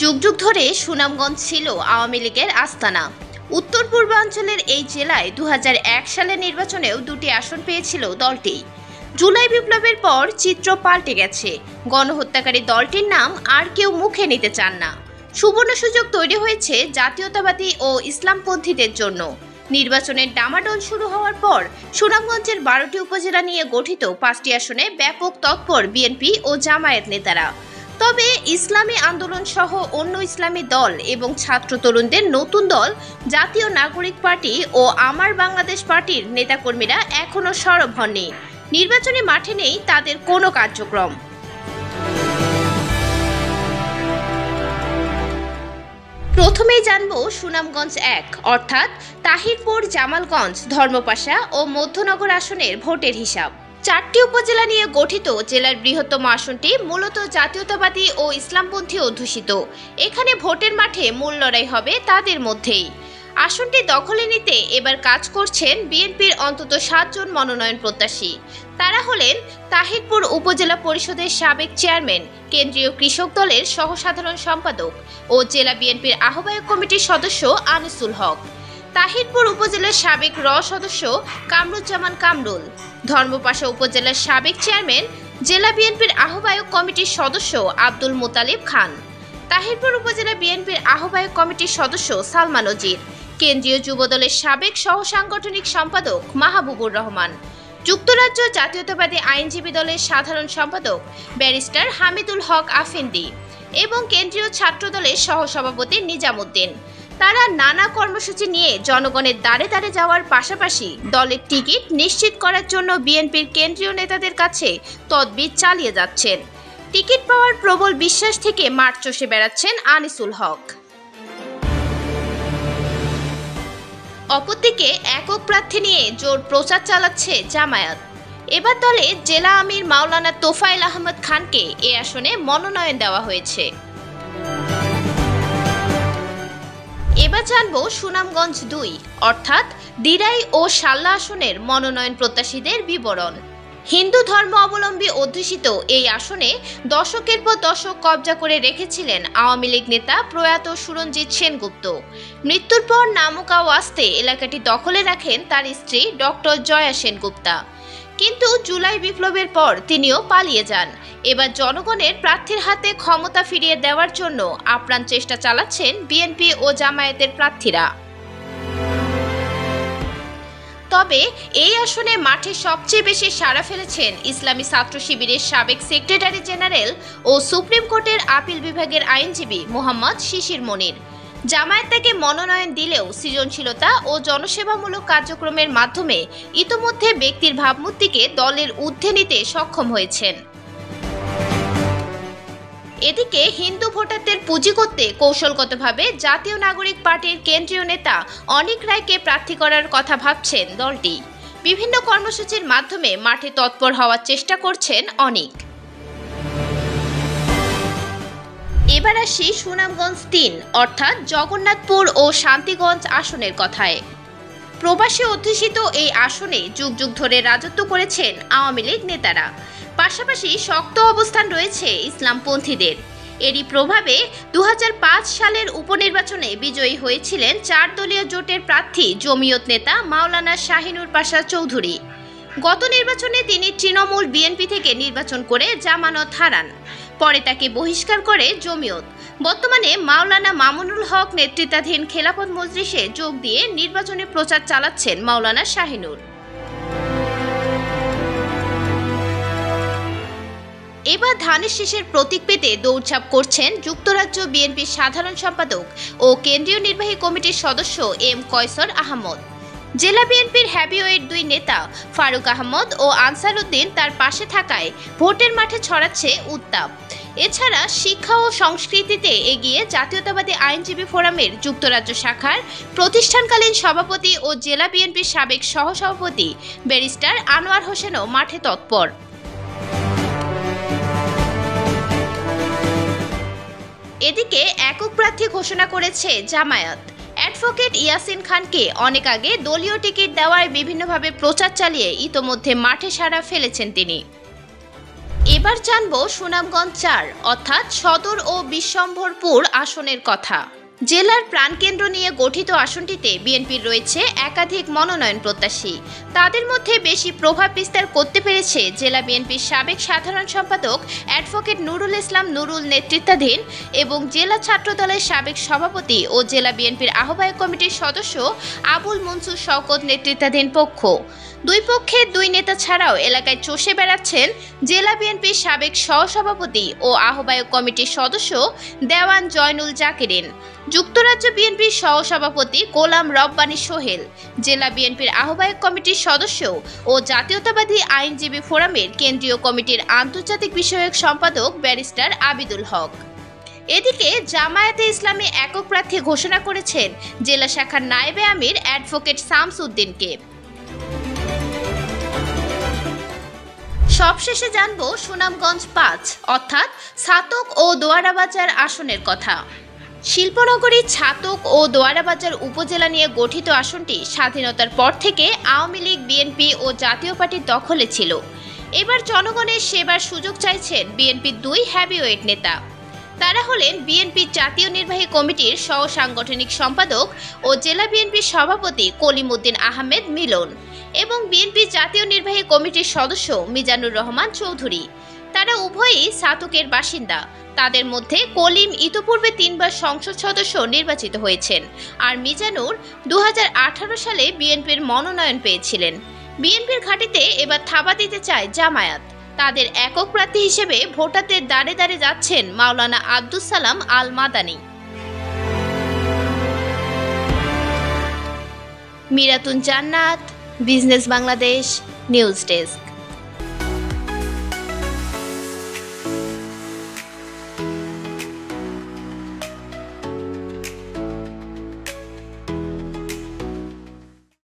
যুগ যুগ ধরে সুনামগঞ্জ ছিল আওয়ামী লীগের আস্তানা। উত্তর পূর্বাঞ্চলের এই জেলায় 2001 সালের নির্বাচনেও 2টি আসন পেয়েছিল দলটি। জুলাই বিপ্লবের পর চিত্র পাল্টে গেছে। গণহত্যাকারী দলটির নাম আর কেউ মুখে নিতে চান না। সুবর্ণ সুযোগ তৈরি হয়েছে জাতীয়তাবাদী ও ইসলামপন্থীদের জন্য। নির্বাচনের ডামাডোল শুরু হওয়ার পর সুনামগঞ্জের 12টি উপজেলা নিয়ে গঠিত 5টি আসনে ব্যাপক তৎপর বিএনপি ও জামায়াত নেতারা। তবে ইসলামী আন্দোলন সহ অন্য ইসলামী দল এবং ছাত্র তরুণদের নতুন দল জাতীয় নাগরিক পার্টি ও আমার বাংলাদেশ পার্টির নেতাকর্মীরা এখনো সরব হননি। নির্বাচনী মাঠে নেই তাদের কোনো কার্যক্রম। প্রথমেই জানবো সুনামগঞ্জ 1 অর্থাৎ তাহিরপুর, জামালগঞ্জ, ধর্মপাশা ও মধ্যনগর আসনের ভোটের হিসাব। 4টি উপজেলা নিয়ে গঠিত জেলার বৃহত্তম আসনটি মূলত জাতীয়তাবাদী ও ইসলামপন্থী অধ্যুষিত। এখানে ভোটের মাঠে মূল লড়াই হবে তাদের মধ্যেই। আসনটি দখলে নিতে এবার কাজ করছেন বিএনপির অন্তত 7 জন মনোনয়ন প্রত্যাশী। তারা হলেন তাহিরপুর উপজেলা পরিষদের সাবেক চেয়ারম্যান, কেন্দ্রীয় কৃষক দলের সহসাধারণ সম্পাদক ও জেলা বিএনপির আহ্বায়ক কমিটির সদস্য আনিসুল হক, তাহিরপুর উপজেলার সাবেক সদস্য কামরুজ্জামান কামরুল, ধর্মপাশা উপজেলার সাবেক চেয়ারম্যান, জেলা বিএনপির আহ্বায়ক কমিটির সদস্য আব্দুল মোতালিব খান, তাহিরপুর উপজেলা বিএনপির আহ্বায়ক কমিটির সদস্য সালমান নজির, কেন্দ্রীয় যুবদলের সাবেক সহ সাংগঠনিক সম্পাদক মাহবুবুর রহমান, যুক্তরাজ্য জাতীয়তাবাদী আইনজীবী দলের সাধারণ সম্পাদক ব্যারিস্টার হামিদুল হক আফেন্দি এবং কেন্দ্রীয় ছাত্র দলের সহসভাপতি নিজামুদ্দিন। তারা নানা কর্মসূচি নিয়ে জনগণের দ্বারে দ্বারে যাওয়ার পাশাপাশি দলের টিকিট নিশ্চিত করার জন্য বিএনপির কেন্দ্রীয় নেতাদের কাছে তদবির চালিয়ে যাচ্ছেন। টিকিট পাওয়ার প্রবল বিশ্বাস থেকে মাঠ চষে বেড়াচ্ছেন আনিসুল হক। অপরদিকে একক প্রার্থী নিয়ে জোর প্রচার চালাচ্ছে জামায়াত। এবার দলে জেলা আমির মাওলানা তোফায়েল আহমদ খানকে এ আসনে মনোনয়ন দেওয়া হয়েছে। এবার জানবো সুনামগঞ্জ 2 অর্থাৎ দিরাই ও শাল্লা আসনের মনোনয়ন প্রত্যাশীদের বিবরণ। হিন্দু ধর্ম অবলম্বী অধ্যুষিত এই আসনে দশকের পর দশক কবজা করে রেখেছিলেন আওয়ামী লীগ নেতা প্রয়াত সুরঞ্জিত সেনগুপ্ত। মৃত্যুর পর নামকা ওয়াস্তে এলাকাটি দখলে রাখেন তার স্ত্রী ডক্টর জয়া সেনগুপ্তা। কিন্তু জুলাই বিপ্লবের পর তিনিও পালিয়ে যান। এবার জনগণের প্রার্থীর হাতে ক্ষমতা ফিরিয়ে দেওয়ার জন্য আপ্রাণ চেষ্টা চালাচ্ছেন বিএনপি ও জামায়াতের প্রার্থীরা। তবে এই আসনে মাঠে সবচেয়ে বেশি সাড়া ফেলেছেন ইসলামী ছাত্র শিবিরের সাবেক সেক্রেটারি জেনারেল ও সুপ্রিম কোর্টের আপিল বিভাগের আইনজীবী মোহাম্মদ শিশির মনির। জামায়াত তাকে মনোনয়ন দিলেও সৃজনশীলতা ও জনসেবামূলক কার্যক্রমের মাধ্যমে ইতোমধ্যে ব্যক্তির ভাবমূর্তিকে দলের ঊর্ধ্বে নিতে সক্ষম হয়েছেন। এদিকে হিন্দু ভোটারদের পুঁজি করতে কৌশলগতভাবে জাতীয় নাগরিক পার্টির কেন্দ্রীয় নেতা অনিক রায়কে প্রার্থী করার কথা ভাবছেন দলটি। বিভিন্ন কর্মসূচির মাধ্যমে মাঠে তৎপর হওয়ার চেষ্টা করছেন অনিক। এবার আসি সুনামগঞ্জ 3 অর্থাৎ জগন্নাথপুর ও শান্তিগঞ্জ আসনের কথায়। প্রবাসী অধ্যুষিত এই আসনে যুগ যুগ ধরে রাজত্ব করেছেন আওয়ামী লীগ নেতারা। পাশাপাশি শক্ত অবস্থান রয়েছে ইসলামপন্থীদের। এরই প্রভাবে 2005 সালের উপনির্বাচনে বিজয়ী হয়েছিলেন 4 দলীয় জোটের প্রার্থী জমিয়ত নেতা মাওলানা শাহিনুর পাশা চৌধুরী। গত নির্বাচনে তিনি তৃণমূল বিএনপি থেকে নির্বাচন করে জামানত হারান। পরে তাকে বহিষ্কার করে জমিয়ত। বর্তমানে মাওলানা মামুনুল হক নেতৃত্বাধীন খেলাফত মজলিসে যোগ দিয়ে নির্বাচনী প্রচার চালাচ্ছেন মাওলানা শাহিনুর। এবার ধানের শীষের প্রতীক পেতে দৌড়ঝাঁপ করছেন যুক্তরাজ্য বিএনপির সাধারণ সম্পাদক ও কেন্দ্রীয় নির্বাহী কমিটির সদস্য এম কয়সর আহমদ। জেলা বিএনপির হ্যাভিওয়েট 2 নেতা ফারুক আহমদ ও আনসার উদ্দিন তার পাশে থাকায় ভোটের মাঠে ছড়াচ্ছে উত্তাপ। এছাড়া শিক্ষা ও সংস্কৃতিতে এগিয়ে জাতীয়তাবাদী আইনজীবী ফোরামের যুক্তরাজ্য শাখার প্রতিষ্ঠানকালীন সভাপতি ও জেলা বিএনপির সাবেক সহসভাপতি ব্যারিস্টার আনোয়ার হোসেনও মাঠে তৎপর। এদিকে একক প্রার্থী ঘোষণা করেছে জামায়াত। অ্যাডভোকেট ইয়াসিন খানকে অনেক আগে দলীয় টিকিট দেওয়ার বিভিন্নভাবে প্রচার চালিয়ে ইতোমধ্যে মাঠে সাড়া ফেলেছেন তিনি। এবার জানবো সুনামগঞ্জ ৪ অর্থাৎ সদর ও বিশ্বম্ভরপুর আসনের কথা। জেলার প্রাণকেন্দ্র নিয়ে গঠিত আসনটিতে বিএনপির রয়েছে একাধিক মনোনয়ন প্রত্যাশী। তাদের মধ্যে বেশি প্রভাব বিস্তার করতে পেরেছে জেলা বিএনপির সাবেক সাধারণ সম্পাদক অ্যাডভোকেট নুরুল ইসলাম নুরুল নেতৃত্বাধীন এবং জেলা ছাত্রদলের সাবেক সভাপতি ও জেলা বিএনপির আহ্বায়ক কমিটির সদস্য আবুল মনসুর শওকত নেতৃত্বাধীন পক্ষ। দুই পক্ষের দুই নেতা ছাড়াও এলাকায় চষে বেড়াচ্ছেন জেলা বিএনপির সাবেক সহসভাপতি ও আহ্বায়ক কমিটির সদস্য দেওয়ান জয়নুল জাকিরিন, যুক্তরাজ্য বিএনপির সহসভাপতি গোলাম রব্বানী সোহেল, জেলা বিএনপির আহ্বায়ক কমিটির সদস্য ও জাতীয়তাবাদী আইনজীবী ফোরামের কেন্দ্রীয় কমিটির আন্তর্জাতিক বিষয়ক সম্পাদক ব্যারিস্টার আবিদুল হক। এদিকে জামায়াতে ইসলামী একক প্রার্থী ঘোষণা করেছেন জেলা শাখার নায়েবে আমির অ্যাডভোকেট শামস উদ্দিনকে। সবশেষে জানবো সুনামগঞ্জ ৫ অর্থাৎ ছাতক ও দোয়ারাবাজার আসনের কথা। শিল্পনগরী ছাতক ও দোয়ারাবাজার উপজেলা নিয়ে গঠিত আসনটি স্বাধীনতার পর থেকে আওয়ামী লীগ, বিএনপি ও জাতীয় পার্টির দখলে ছিল। এবার জনগণের সেবার সুযোগ চাইছেন বিএনপির দুই হেভিওয়েট নেতা। তারা হলেন বিএনপির জাতীয় নির্বাহী কমিটির সহ সাংগঠনিক সম্পাদক ও জেলা বিএনপির সভাপতি কলিম উদ্দিন আহমেদ মিলন এবং বিএনপির জাতীয় নির্বাহী কমিটির সদস্য মিজানুর রহমান চৌধুরী। তারা উভয়ই ছাতকের বাসিন্দা। তাদের মধ্যে কলিম ইতোপূর্বে ৩ বার সংসদ সদস্য নির্বাচিত হয়েছেন, আর মিজানুর ২০১৮ সালে বিএনপির মনোনয়ন পেয়েছিলেন। বিএনপির ঘাঁটিতে এবার থাবা দিতে চায় জামায়াত। তাদের একক প্রার্থী হিসেবে ভোটারদের দাঁড়ে দাঁড়ে যাচ্ছেন মাওলানা আব্দুস সালাম আল মাদানী। মিরাতুন জান্নাত, বিজনেস বাংলাদেশ, নিউজ ডেস্ক।